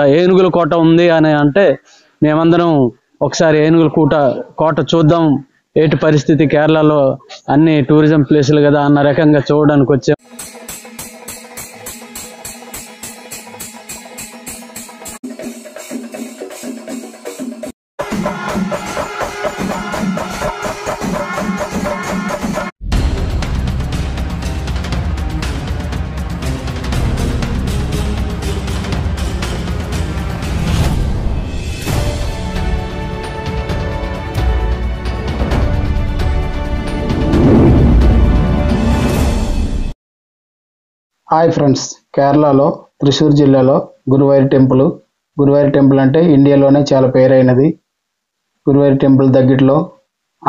ఏనుగుల కోట ఉంది అని అంటే మేమందరం ఒకసారి ఏనుగుల కోట చూద్దాం, ఏటి పరిస్థితి కేరళలో అన్ని టూరిజం ప్లేసులు కదా అన్న రకంగా చూడడానికి వచ్చాం. హాయ్ ఫ్రెండ్స్, కేరళలో త్రిశూర్ జిల్లాలో గురువాయూర్ టెంపుల్ అంటే ఇండియాలోనే చాలా పేరైనది. గురువాయూర్ టెంపుల్ దగ్గరలో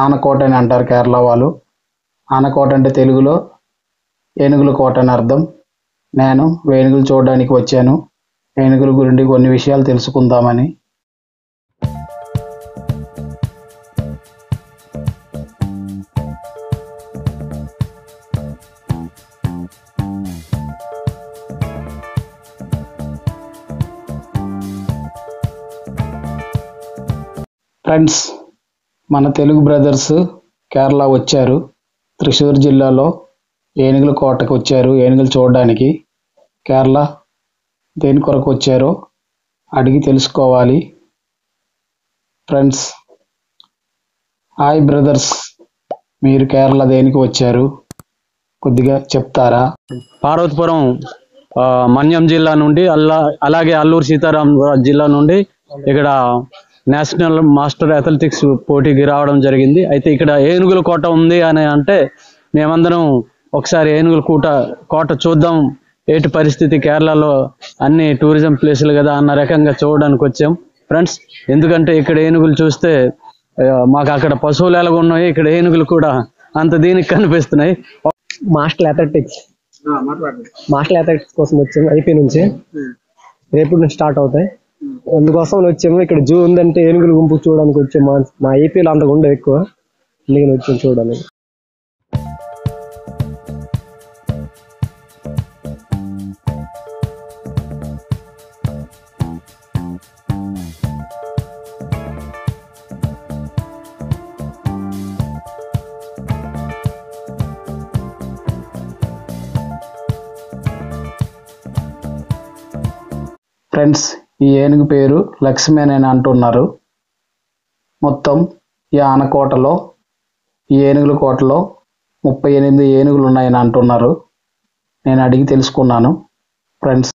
ఆనకోట అని అంటారు కేరళ వాళ్ళు. ఆనకోట అంటే తెలుగులో ఏనుగుల కోట అని అర్థం. నేను ఏనుగులు చూడడానికి వచ్చాను. ఏనుగుల గురించి కొన్ని విషయాలు తెలుసుకుందామని. ఫ్రెండ్స్, మన తెలుగు బ్రదర్స్ కేరళ వచ్చారు. త్రిశూర్ జిల్లాలో ఏనుగుల కోటకు వచ్చారు ఏనుగులు చూడడానికి. కేరళ దేని కొరకు వచ్చారో అడిగి తెలుసుకోవాలి. ఫ్రెండ్స్, హాయ్ బ్రదర్స్, మీరు కేరళ దేనికి వచ్చారు కొద్దిగా చెప్తారా? పార్వతీపురం మన్యం జిల్లా నుండి అలాగే అల్లూరు సీతారామరాజు జిల్లా నుండి ఇక్కడ నేషనల్ మాస్టర్ అథ్లెటిక్స్ పోటీకి రావడం జరిగింది. అయితే ఇక్కడ ఏనుగుల కోట ఉంది అని అంటే మేమందరం ఒకసారి ఏనుగుల కోట చూద్దాం, ఏటి పరిస్థితి కేరళలో అన్ని టూరిజం ప్లేసులు కదా అన్న రకంగా చూడడానికి వచ్చాం. ఫ్రెండ్స్, ఎందుకంటే ఇక్కడ ఏనుగులు చూస్తే మాకు అక్కడ పశువులు ఎలాగ ఉన్నాయి, ఇక్కడ ఏనుగులు కూడా అంత దీనికి కనిపిస్తున్నాయి. మార్షల్ అథ్లెటిక్స్ కోసం వచ్చాము. ఐపీ నుంచి రేపు నుంచి స్టార్ట్ అవుతాయి. అందుకోసం వచ్చాము. ఇక్కడ జూ ఉందంటే ఏనుగుల గుంపు చూడడానికి వచ్చాము. మా ఏపీలో అంతకు ఉండవు ఎక్కువ, అందుకని వచ్చాము చూడడానికి. ఫ్రెండ్స్, ఈ ఏనుగు పేరు లక్ష్మీ అని అంటున్నారు. మొత్తం ఈ ఆనకోటలో ఈ ఏనుగుల కోటలో 38 ఏనుగులు ఉన్నాయని అంటున్నారు. నేను అడిగి తెలుసుకున్నాను. ఫ్రెండ్స్,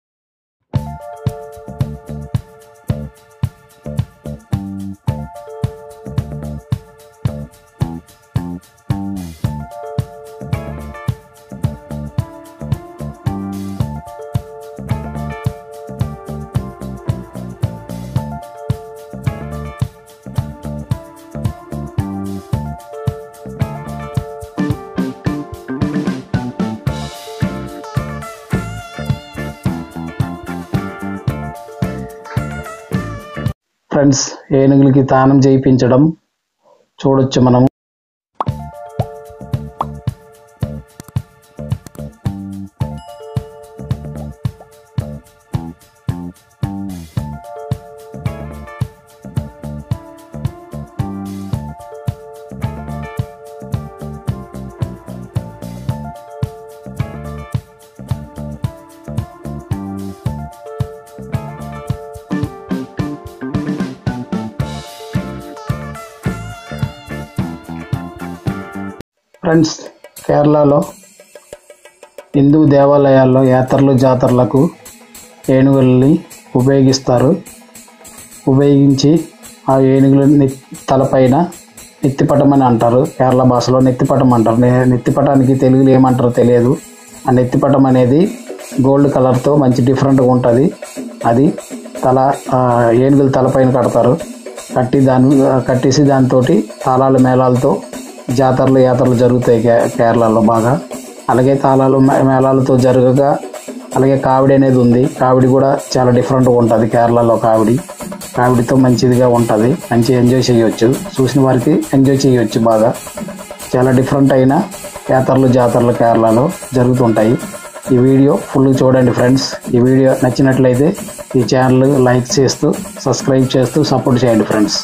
ఏనుగులకి తానం చేయించడం చూడొచ్చు మనం. ఫ్రెండ్స్, కేరళలో హిందూ దేవాలయాల్లో యాత్రలు జాతరలకు ఏనుగుల్ని ఉపయోగించి ఆ ఏనుగులు తలపైన నెత్తిపటం అని అంటారు. కేరళ భాషలో నెత్తిపటం అంటారు. నెత్తిపటానికి తెలుగులో ఏమంటారో తెలియదు. ఆ నెత్తిపటం అనేది గోల్డ్ కలర్తో మంచి డిఫరెంట్గా ఉంటుంది. అది ఏనుగుల తలపైన కడతారు. కట్టేసి దాంతో తాళాలు మేళాలతో యాత్రలు జరుగుతాయి కేరళలో బాగా. అలాగే తాళాలు మేళాలతో జరగగా అలాగే కావిడి అనేది ఉంది. కావిడి కూడా చాలా డిఫరెంట్గా ఉంటుంది కేరళలో. కావిడితో మంచిదిగా ఉంటుంది, మంచి ఎంజాయ్ చేయవచ్చు. చూసిన వారికి ఎంజాయ్ చేయవచ్చు బాగా. చాలా డిఫరెంట్ అయిన జాతరలు కేరళలో జరుగుతుంటాయి. ఈ వీడియో ఫుల్ చూడండి ఫ్రెండ్స్. ఈ వీడియో నచ్చినట్లయితే ఈ ఛానల్ లైక్ చేస్తూ సబ్స్క్రైబ్ చేస్తూ సపోర్ట్ చేయండి ఫ్రెండ్స్.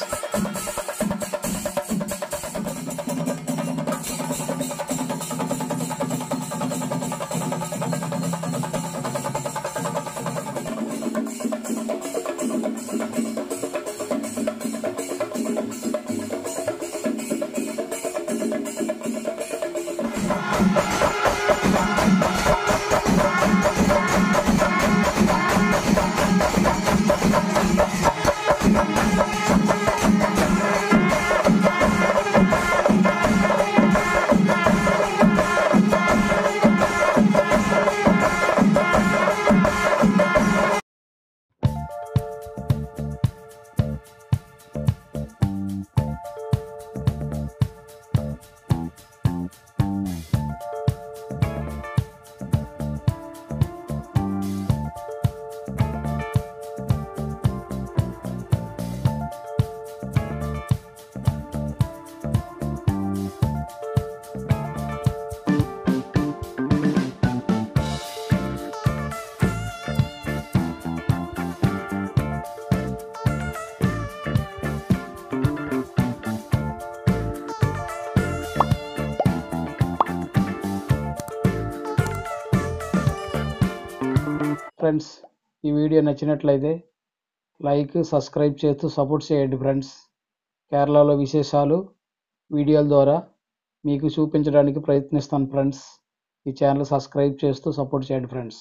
ఫ్రెండ్స్, ఈ వీడియో నచ్చినట్లయితే లైక్ సబ్స్క్రైబ్ చేస్తూ సపోర్ట్ చేయండి ఫ్రెండ్స్. కేరళలో విశేషాలు వీడియోల ద్వారా మీకు చూపించడానికి ప్రయత్నిస్తాను ఫ్రెండ్స్. ఈ ఛానల్ సబ్స్క్రైబ్ చేస్తూ సపోర్ట్ చేయండి ఫ్రెండ్స్.